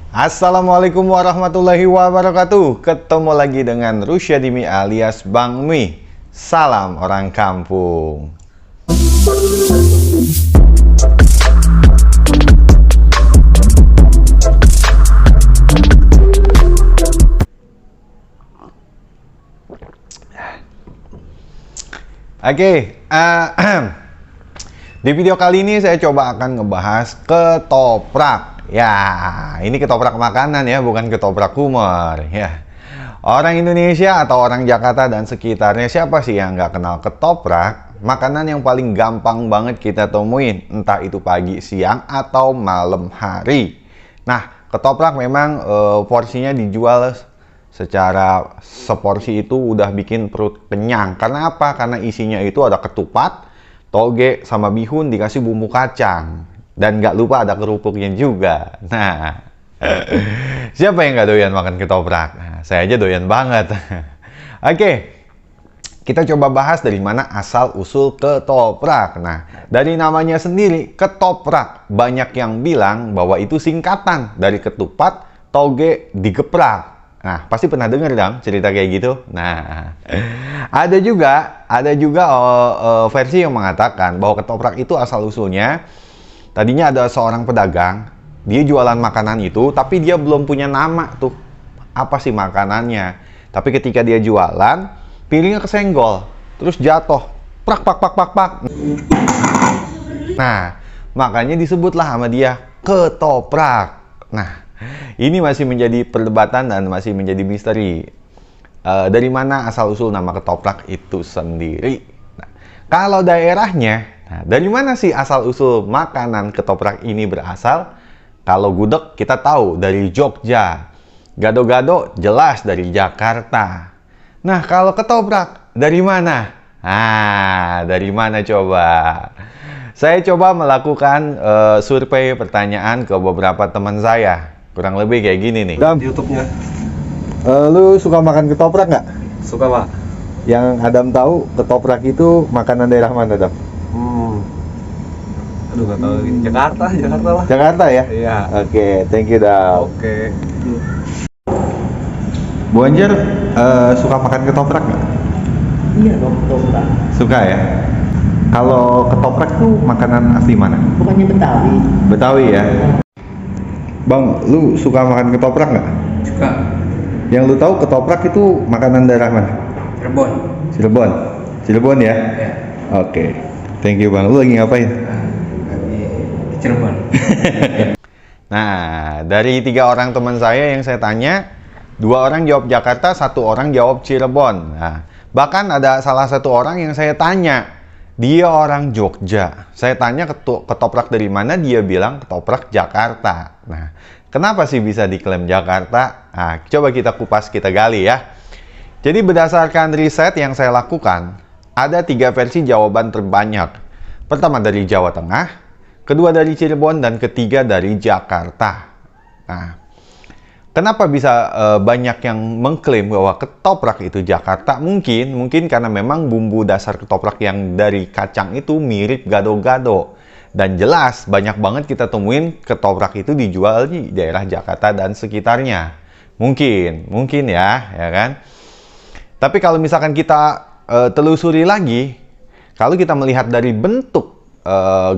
Assalamualaikum warahmatullahi wabarakatuh. Ketemu lagi dengan Rusyadimi alias Bang Mi. Salam orang kampung. Oke, di video kali ini saya coba akan ngebahas ketoprak. Ya, ini ketoprak makanan ya, bukan ketoprak humor ya. Orang Indonesia atau orang Jakarta dan sekitarnya, siapa sih yang nggak kenal ketoprak? Makanan yang paling gampang banget kita temuin, entah itu pagi, siang, atau malam hari. Nah, ketoprak memang porsinya dijual secara seporsi itu udah bikin perut kenyang. Karena apa? Karena isinya itu ada ketupat, toge, sama bihun, dikasih bumbu kacang. Dan nggak lupa ada kerupuknya juga. Nah, siapa yang nggak doyan makan ketoprak? Nah, saya aja doyan banget. Oke, kita coba bahas dari mana asal-usul ketoprak. Nah, dari namanya sendiri, ketoprak. Banyak yang bilang bahwa itu singkatan dari ketupat, toge, digeprak. Nah, pasti pernah dengar dong cerita kayak gitu. Nah, ada juga versi yang mengatakan bahwa ketoprak itu asal-usulnya tadinya ada seorang pedagang, dia jualan makanan itu, tapi dia belum punya nama tuh. Apa sih makanannya? Tapi ketika dia jualan, piringnya kesenggol, terus jatuh. Prak, pak, pak, pak, pak. Nah, makanya disebutlah sama dia ketoprak. Nah, ini masih menjadi perdebatan dan masih menjadi misteri. Dari mana asal-usul nama ketoprak itu sendiri? Nah, kalau daerahnya, nah, dari mana sih asal-usul makanan ketoprak ini berasal? Kalau gudeg kita tahu dari Jogja. Gado-gado jelas dari Jakarta. Nah, kalau ketoprak dari mana? Ah, dari mana coba? Saya coba melakukan survei pertanyaan ke beberapa teman saya. Kurang lebih kayak gini nih. Dam, YouTube-nya. Lu suka makan ketoprak nggak? Suka, Pak. Yang Adam tahu, ketoprak itu makanan daerah mana, Adam? Aduh, nggak tahu. Jakarta lah. Jakarta ya? Iya. Oke, thank you, Dam. Oke. Bu Anjar, suka makan ketoprak nggak? Iya dong, ketoprak. Suka ya? Kalau ketoprak tuh makanan asli mana? Bukannya Betawi. Betawi ya? Bang, lu suka makan ketoprak nggak? Suka. Yang lu tahu ketoprak itu makanan daerah mana? Cirebon. Cirebon? Cirebon ya? Ya. Oke, thank you Bang. Lu lagi ngapain? Di Cirebon. Nah, dari 3 orang teman saya yang saya tanya, 2 orang jawab Jakarta, 1 orang jawab Cirebon. Nah, bahkan ada salah satu orang yang saya tanya, dia orang Jogja. Saya tanya ketoprak dari mana, dia bilang ketoprak Jakarta. Nah, kenapa sih bisa diklaim Jakarta? Nah, coba kita kupas, kita gali ya. Jadi berdasarkan riset yang saya lakukan, ada 3 versi jawaban terbanyak. Pertama dari Jawa Tengah, kedua dari Cirebon, dan ketiga dari Jakarta. Nah, kenapa bisa banyak yang mengklaim bahwa ketoprak itu Jakarta? Mungkin karena memang bumbu dasar ketoprak yang dari kacang itu mirip gado-gado. Dan jelas banyak banget kita temuin ketoprak itu dijual di daerah Jakarta dan sekitarnya. Mungkin ya kan? Tapi kalau misalkan kita telusuri lagi, kalau kita melihat dari bentuk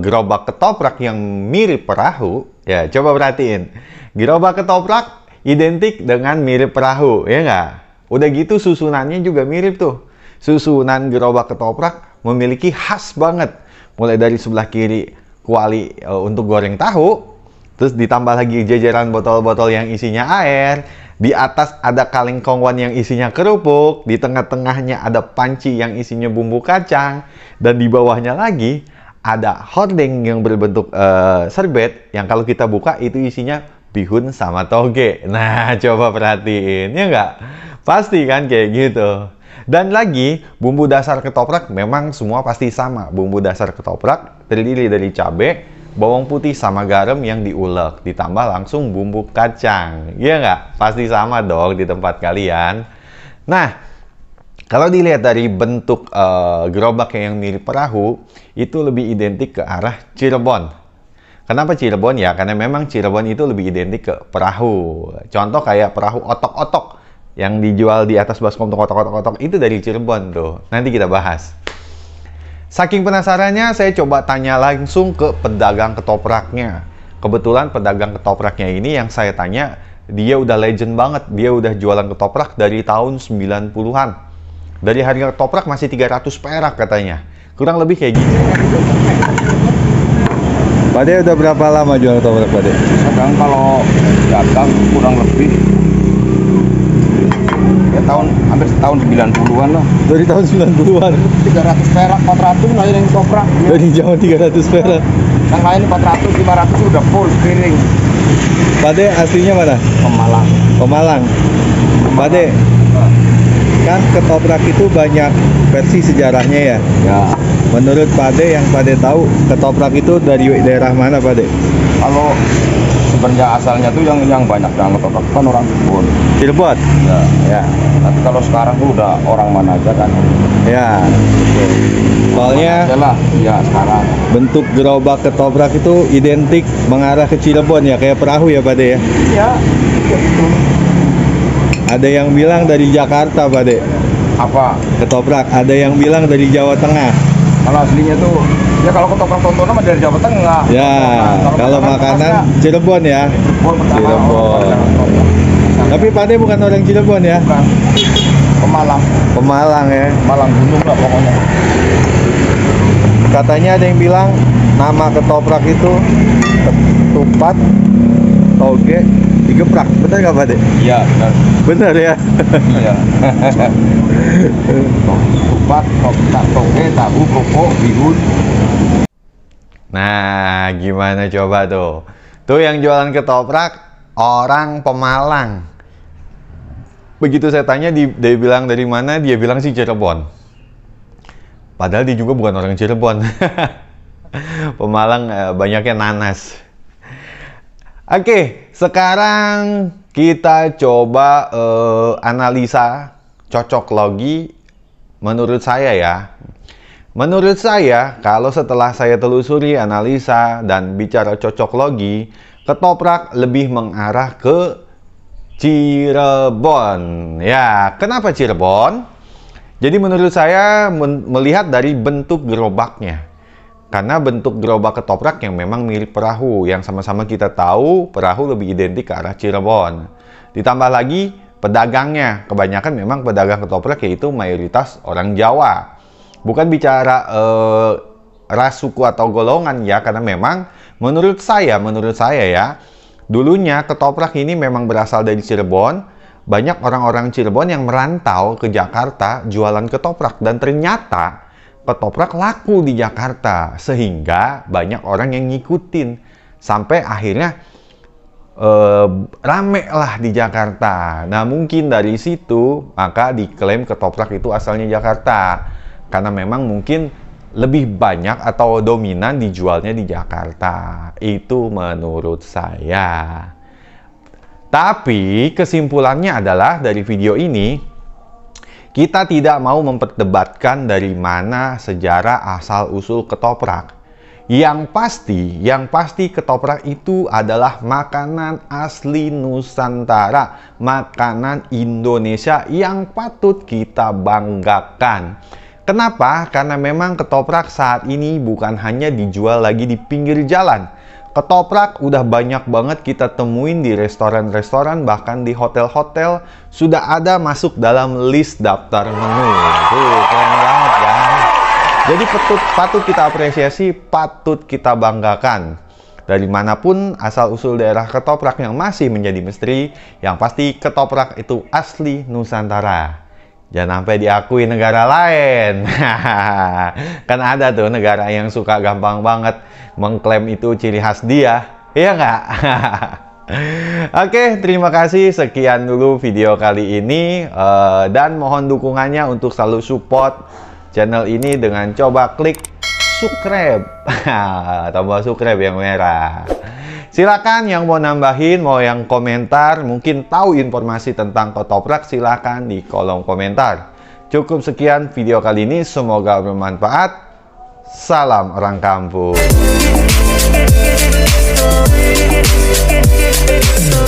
gerobak ketoprak yang mirip perahu, ya coba perhatiin. Gerobak ketoprak identik dengan mirip perahu, ya nggak? Udah gitu susunannya juga mirip tuh. Susunan gerobak ketoprak memiliki khas banget. Mulai dari sebelah kiri kuali untuk goreng tahu, terus ditambah lagi jajaran botol-botol yang isinya air. Di atas ada kaleng kongwan yang isinya kerupuk, di tengah-tengahnya ada panci yang isinya bumbu kacang, dan di bawahnya lagi ada hordeng yang berbentuk serbet yang kalau kita buka itu isinya bihun sama toge. Nah, coba perhatiin, ya nggak? Pasti kan kayak gitu. Dan lagi, bumbu dasar ketoprak memang semua pasti sama. Bumbu dasar ketoprak terdiri dari cabai, bawang putih, sama garam yang diulek. Ditambah langsung bumbu kacang. Iya nggak? Pasti sama dong di tempat kalian. Nah, kalau dilihat dari bentuk gerobak yang mirip perahu, itu lebih identik ke arah Cirebon. Kenapa Cirebon ya? Karena memang Cirebon itu lebih identik ke perahu. Contoh kayak perahu otok-otok yang dijual di atas baskom otok-otok itu dari Cirebon tuh. Nanti kita bahas. Saking penasarannya, saya coba tanya langsung ke pedagang ketopraknya. Kebetulan pedagang ketopraknya ini yang saya tanya, dia udah legend banget. Dia udah jualan ketoprak dari tahun 90-an. Dari harga ketoprak masih 300 perak katanya. Kurang lebih kayak gitu. Pade udah berapa lama jual ketoprak, Pade? Sekarang kalau dagang kurang lebih ya hampir tahun 90-an lah. Dari tahun 90-an. 300 perak, 400 lah yang ketoprak. Dari zaman 300 perak. Yang lain 400, 500 udah full piring. Pade aslinya mana? Pemalang. Pemalang. Pade, kan ketoprak itu banyak versi sejarahnya ya. Ya, Menurut Pade yang Pade tahu, ketoprak itu dari daerah mana, Pade? kalau sebenarnya asalnya tuh yang banyak yang ketoprak kan orang Cirebon. Cirebon. Ya. Ya. Tapi kalau sekarang tuh udah orang mana aja kan. Ya. Soalnya Mana aja lah, ya sekarang. bentuk gerobak ketoprak itu identik mengarah ke Cirebon ya, kayak perahu ya, Pade ya. Iya, betul. Ada yang bilang dari Jakarta, Pade. Apa? Ketoprak. Ada yang bilang dari Jawa Tengah. Kalau aslinya tuh, ya kalau ketoprak tontonan mah dari Jawa Tengah. Ya, kalau makanan Cirebon ya. Cirebon pertama. Cirebon. Tapi Pade bukan orang Cirebon ya. Bukan. Pemalang, Pemalang ya. Malang Gunung lah pokoknya. Katanya ada yang bilang nama ketoprak itu ketupat, toge, digeprak. Benar nggak, Pade? Iya, benar. Benar ya. Iya. Tupat, toge, tahu, kerupuk, bihun. Nah, gimana coba tuh? Tuh yang jualan ketoprak orang Pemalang. Begitu saya tanya, dia bilang dari mana? Dia bilang sih Cirebon. Padahal dia juga bukan orang Cirebon. Pemalang banyaknya nanas. Oke, sekarang kita coba analisa cocok logi menurut saya ya. Menurut saya, kalau setelah saya telusuri, analisa, dan bicara cocok logi, ketoprak lebih mengarah ke Cirebon. Ya, kenapa Cirebon? Jadi menurut saya melihat dari bentuk gerobaknya. Karena bentuk gerobak ketoprak yang memang mirip perahu, yang sama-sama kita tahu perahu lebih identik ke arah Cirebon. Ditambah lagi pedagangnya, kebanyakan memang pedagang ketoprak yaitu mayoritas orang Jawa. Bukan bicara ras, suku atau golongan ya, karena memang menurut saya ya, dulunya ketoprak ini memang berasal dari Cirebon. Banyak orang-orang Cirebon yang merantau ke Jakarta jualan ketoprak, dan ternyata ketoprak laku di Jakarta, sehingga banyak orang yang ngikutin sampai akhirnya rame lah di Jakarta. Nah, mungkin dari situ maka diklaim ketoprak itu asalnya Jakarta, karena memang mungkin lebih banyak atau dominan dijualnya di Jakarta. Itu menurut saya. Tapi kesimpulannya adalah dari video ini, kita tidak mau memperdebatkan dari mana sejarah asal-usul ketoprak. Yang pasti ketoprak itu adalah makanan asli Nusantara, makanan Indonesia yang patut kita banggakan. Kenapa? Karena memang ketoprak saat ini bukan hanya dijual lagi di pinggir jalan. Ketoprak udah banyak banget kita temuin di restoran-restoran, bahkan di hotel-hotel sudah ada masuk dalam list daftar menu. Tuh, keren banget ya. Jadi patut kita apresiasi, patut kita banggakan. Dari manapun asal-usul daerah ketoprak yang masih menjadi misteri, yang pasti ketoprak itu asli Nusantara. Jangan sampai diakui negara lain. Kan ada tuh negara yang suka gampang banget mengklaim itu ciri khas dia. Iya nggak? Oke, terima kasih. Sekian dulu video kali ini. Dan mohon dukungannya untuk selalu support channel ini dengan coba klik subscribe. Tombol subscribe yang merah. Silakan yang mau nambahin, mau yang komentar, mungkin tahu informasi tentang ketoprak, silakan di kolom komentar. Cukup sekian video kali ini, semoga bermanfaat. Salam orang kampung. Get